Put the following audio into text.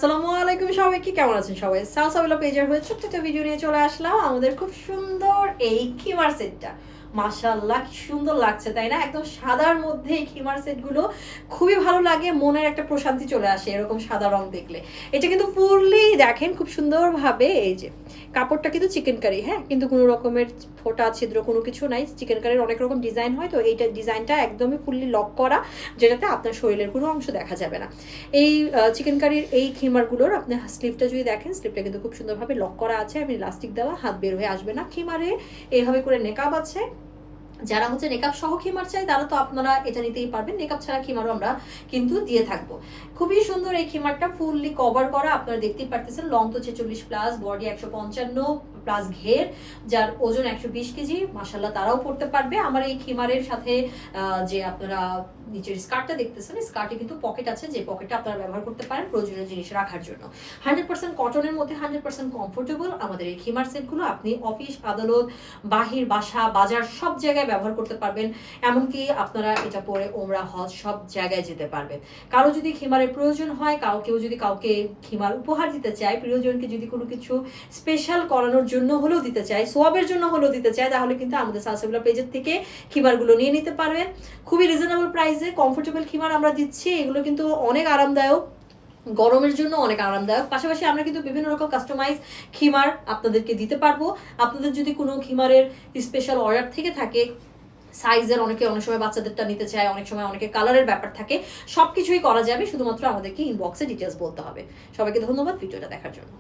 আসসালামু আলাইকুম, সবাইকে কেমন আছেন সবাই? সালসাবিলা পেজের হয়ে ছোট্ট একটা ভিডিও নিয়ে চলে আসলাম আমাদের খুব সুন্দর এই খিমার সেটটা। মাশাআল্লাহ, কি সুন্দর লাগছে তাই না? একদম সাদার মধ্যে এই খিমার সেটগুলো খুবই ভালো লাগে, মনের একটা প্রশান্তি চলে আসে এরকম সাদা রং দেখলে। এটা কিন্তু ফুললি দেখেন খুব সুন্দরভাবে, এই যে কাপড়টা কিন্তু চিকেন কারি, হ্যাঁ, কিন্তু কোনো রকমের ফোঁটা ছিদ্র কোনো কিছু নাই। চিকেন কারির অনেক রকম ডিজাইন হয়, তো এইটা ডিজাইনটা একদমই ফুললি লক করা, যেটাতে আপনার শরীরের কোনো অংশ দেখা যাবে না। এই চিকেন কারির এই খিমারগুলোর আপনি স্লিভটা যদি দেখেন, স্লিভটা কিন্তু খুব সুন্দরভাবে লক করা আছে, আমি ইলাস্টিক দেওয়া, হাত বের হয়ে আসবে না। খিমারে এইভাবে করে নেকাব আছে। যারা হচ্ছে নেকাব সহ খিমার চাই তারা তো আপনারা এটা নিতেই পারবেন, নেকাব ছাড়া খিমারও আমরা কিন্তু দিয়ে থাকবো। খুবই সুন্দর এই খিমারটা, ফুললি কভার করা, আপনারা দেখতেই পারতেছেন। লং তো 46 প্লাস, বডি 155 প্লাস ঘের, যার ওজন 120 কেজি, মাসাল্লাহ তারাও পড়তে পারবে। আমার এই খিমারের সাথে যে আপনারা নিচের স্কার্টটা দেখতেছেন, স্কার্টে কিন্তু পকেট আছে, যে পকেটটা আপনারা ব্যবহার করতে পারেন প্রয়োজনীয় জিনিস রাখার জন্য। 100% কটনের মধ্যে 100% কমফোর্টেবল আমাদের এই খিমার সেটগুলো। আপনি অফিস, আদালত, বাহির, বাসা, বাজার সব জায়গায় ব্যবহার করতে পারবেন। এমনকি আপনারা এটা পরে ওমরা, হজ সব জায়গায় যেতে পারবেন। কারো যদি খিমারের প্রয়োজন হয়, কেউ যদি কাউকে খিমার উপহার দিতে চায়, প্রিয়জনকে যদি কোনো কিছু স্পেশাল করানোর জন্য হলেও দিতে চায়, সোয়াবের জন্য হলেও দিতে চায়, তাহলে কিন্তু আমাদের সালসাবিলা পেজের থেকে খিমারগুলো নিয়ে নিতে পারবেন। খুবই রিজনেবল প্রাইসে কমফোর্টেবল খিমার আমরা দিচ্ছি। এগুলো কিন্তু অনেক আরামদায়ক, গরমের জন্য অনেক আরামদায়ক। পাশাপাশি আমরা কিন্তু বিভিন্ন রকম কাস্টমাইজ খিমার আপনাদেরকে দিতে পারবো। আপনাদের যদি কোনো খিমারের স্পেশাল অর্ডার থেকে থাকে, সাইজের অনেকে অনেক সময় বাচ্চাদেরটা নিতে চায়, অনেক সময় অনেকে কালারের ব্যাপার থাকে, সবকিছুই করা যাবে, শুধুমাত্র আমাদেরকে ইনবক্সে ডিটেলস বলতে হবে। সবাইকে ধন্যবাদ ভিডিওটা দেখার জন্য।